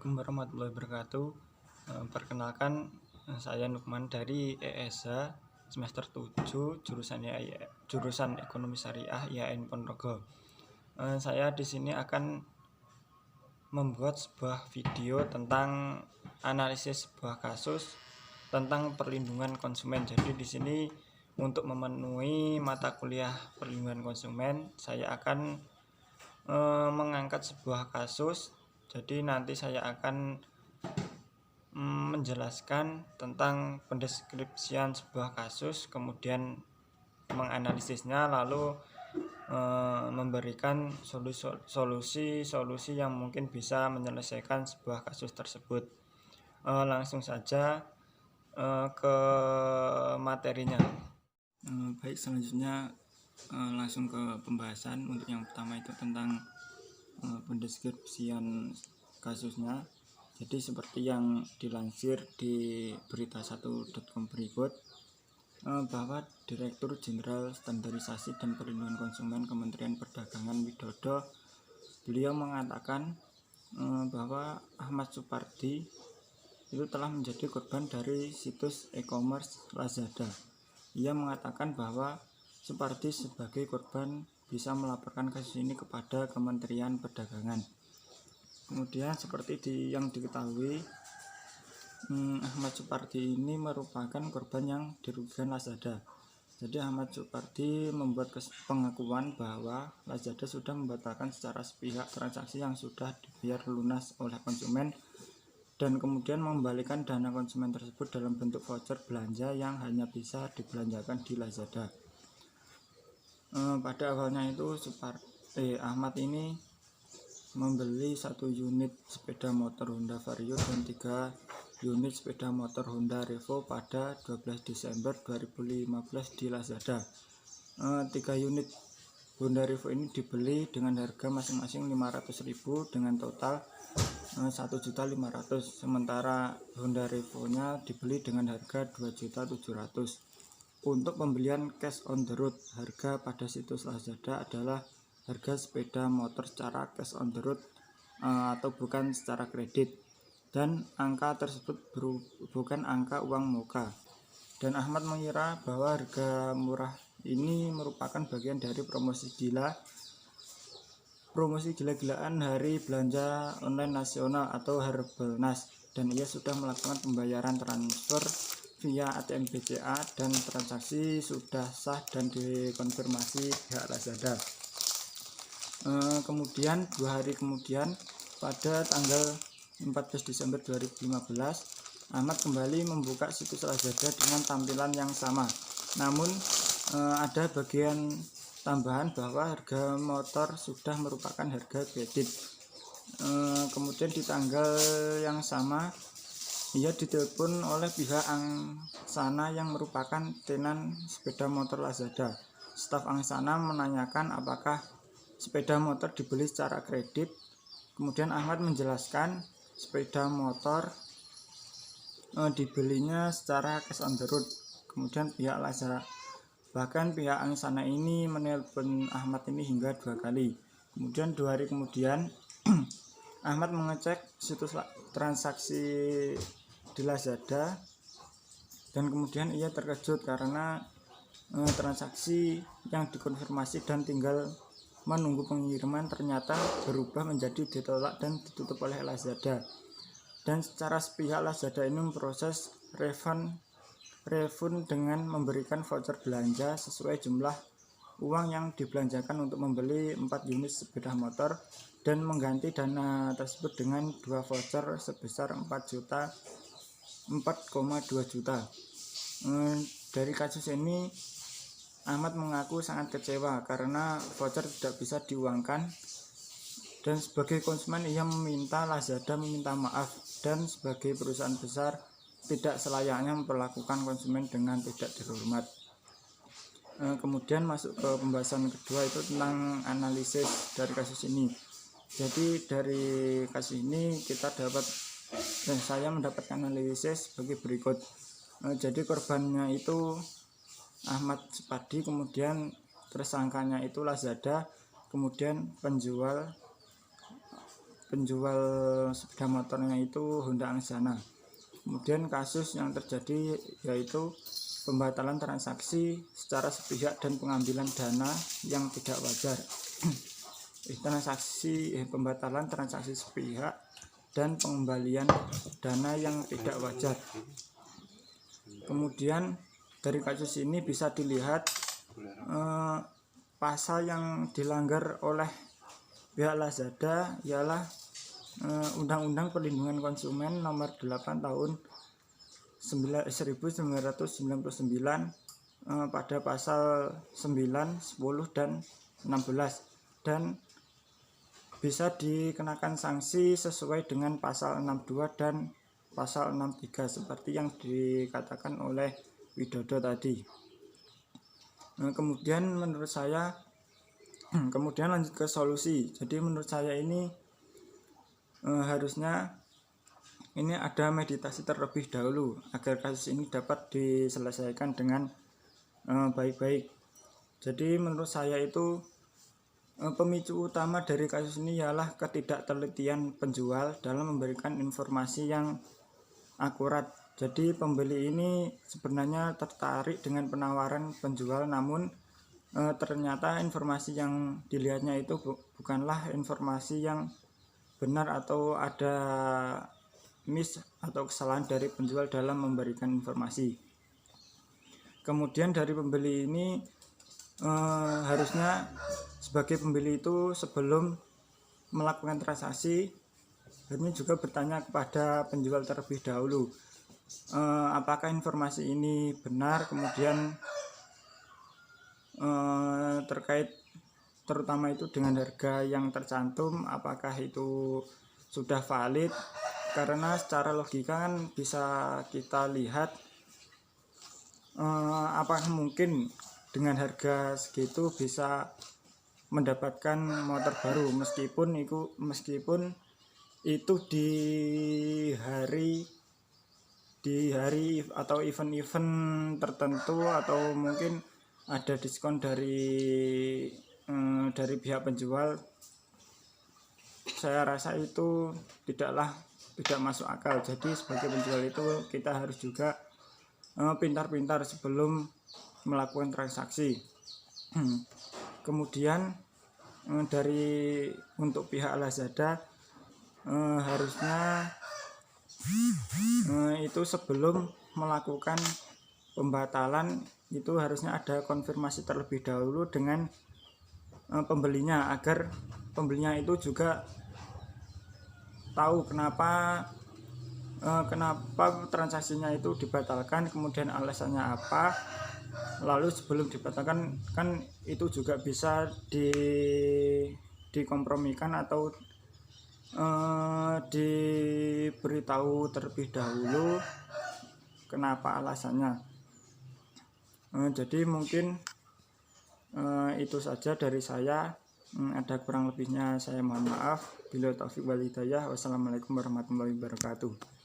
Assalamualaikum warahmatullahi wabarakatuh. Perkenalkan, saya Nukman dari ESH semester 7 jurusan Ekonomi Syariah IAIN Ponorogo. Saya di sini akan membuat sebuah video tentang analisis sebuah kasus tentang perlindungan konsumen. Jadi di sini untuk memenuhi mata kuliah perlindungan konsumen, saya akan mengangkat sebuah kasus. Jadi nanti saya akan menjelaskan tentang pendeskripsian sebuah kasus, kemudian menganalisisnya, lalu memberikan solusi yang mungkin bisa menyelesaikan sebuah kasus tersebut. Langsung saja ke materinya. Baik, selanjutnya langsung ke pembahasan. Untuk yang pertama itu tentang pendeskripsian kasusnya. Jadi seperti yang dilansir di berita1.com berikut, bahwa Direktur Jenderal Standarisasi dan Perlindungan Konsumen Kementerian Perdagangan Widodo, beliau mengatakan bahwa Ahmad Supardi itu telah menjadi korban dari situs e-commerce Lazada. Ia mengatakan bahwa Supardi sebagai korban bisa melaporkan kasus ini kepada Kementerian Perdagangan. Kemudian seperti yang diketahui, Ahmad Supardi ini merupakan korban yang dirugikan Lazada. Jadi Ahmad Supardi membuat pengakuan bahwa Lazada sudah membatalkan secara sepihak transaksi yang sudah dibayar lunas oleh konsumen dan kemudian mengembalikan dana konsumen tersebut dalam bentuk voucher belanja yang hanya bisa dibelanjakan di Lazada. Pada awalnya itu Ahmad ini membeli 1 unit sepeda motor Honda Vario dan 3 unit sepeda motor Honda Revo pada 12 Desember 2015 di Lazada. 3 unit Honda Revo ini dibeli dengan harga masing-masing 500.000 dengan total 1.500.000, sementara Honda Revo nya dibeli dengan harga 2.700.000. Untuk pembelian cash on the road, harga pada situs Lazada adalah harga sepeda motor secara cash on the road atau bukan secara kredit, dan angka tersebut bukan angka uang muka. Dan Ahmad mengira bahwa harga murah ini merupakan bagian dari promosi gila-gilaan hari belanja online nasional atau Harbolnas, dan ia sudah melakukan pembayaran transfer via ATM BCA dan transaksi sudah sah dan dikonfirmasi pihak Lazada. Kemudian 2 hari kemudian, pada tanggal 14 Desember 2015, Ahmad kembali membuka situs Lazada dengan tampilan yang sama, namun ada bagian tambahan bahwa harga motor sudah merupakan harga kredit. Kemudian di tanggal yang sama, ia ditelepon oleh pihak Angsana yang merupakan tenan sepeda motor Lazada. Staf Angsana menanyakan apakah sepeda motor dibeli secara kredit. Kemudian Ahmad menjelaskan sepeda motor dibelinya secara cash on the road. Kemudian pihak Lazada, bahkan pihak Angsana ini menelpon Ahmad ini hingga 2 kali. Kemudian 2 hari kemudian Ahmad mengecek situs transaksi di Lazada, dan kemudian ia terkejut karena transaksi yang dikonfirmasi dan tinggal menunggu pengiriman ternyata berubah menjadi ditolak dan ditutup oleh Lazada. Dan secara sepihak Lazada ini memproses refund dengan memberikan voucher belanja sesuai jumlah uang yang dibelanjakan untuk membeli 4 unit sepeda motor, dan mengganti dana tersebut dengan 2 voucher sebesar 4,2 juta. Dari kasus ini Ahmad mengaku sangat kecewa karena voucher tidak bisa diuangkan, dan sebagai konsumen ia meminta Lazada meminta maaf, dan sebagai perusahaan besar tidak selayaknya memperlakukan konsumen dengan tidak terhormat. Kemudian masuk ke pembahasan kedua, itu tentang analisis dari kasus ini. Jadi dari kasus ini saya mendapatkan analisis sebagai berikut. Jadi korbannya itu Ahmad Supardi, kemudian tersangkanya itu Lazada, kemudian penjual penjual sepeda motornya itu Honda Angsana. Kemudian kasus yang terjadi yaitu pembatalan transaksi secara sepihak dan pengambilan dana yang tidak wajar. Pembatalan transaksi sepihak dan pengembalian dana yang tidak wajar. Kemudian dari kasus ini bisa dilihat pasal yang dilanggar oleh pihak Lazada ialah Undang-Undang Perlindungan Konsumen Nomor 8 Tahun 1999 pada pasal 9, 10 dan 16, dan bisa dikenakan sanksi sesuai dengan pasal 62 dan pasal 63 seperti yang dikatakan oleh Widodo tadi. Kemudian menurut saya kemudian lanjut ke solusi. Jadi menurut saya ini harusnya ini ada meditasi terlebih dahulu agar kasus ini dapat diselesaikan dengan baik-baik. Jadi menurut saya itu pemicu utama dari kasus ini ialah ketidaktelitian penjual dalam memberikan informasi yang akurat. Jadi pembeli ini sebenarnya tertarik dengan penawaran penjual, namun ternyata informasi yang dilihatnya itu bukanlah informasi yang benar atau ada miss atau kesalahan dari penjual dalam memberikan informasi. Kemudian dari pembeli ini harusnya sebagai pembeli itu sebelum melakukan transaksi ini juga bertanya kepada penjual terlebih dahulu apakah informasi ini benar, kemudian terkait terutama itu dengan harga yang tercantum apakah itu sudah valid, karena secara logika kan bisa kita lihat apakah mungkin dengan harga segitu bisa mendapatkan motor baru meskipun itu di hari atau event-event tertentu atau mungkin ada diskon dari pihak penjual. Saya rasa itu tidak masuk akal. Jadi sebagai penjual itu kita harus juga pintar-pintar sebelum melakukan transaksi. Kemudian untuk pihak Lazada harusnya itu sebelum melakukan pembatalan itu harusnya ada konfirmasi terlebih dahulu dengan pembelinya agar pembelinya itu juga tahu kenapa transaksinya itu dibatalkan, kemudian alasannya apa. Lalu sebelum dibatalkan kan itu juga bisa dikompromikan atau diberitahu terlebih dahulu kenapa alasannya. Jadi mungkin itu saja dari saya. Ada kurang lebihnya saya mohon maaf. Bila taufik wal hidayah. Wassalamualaikum warahmatullahi wabarakatuh.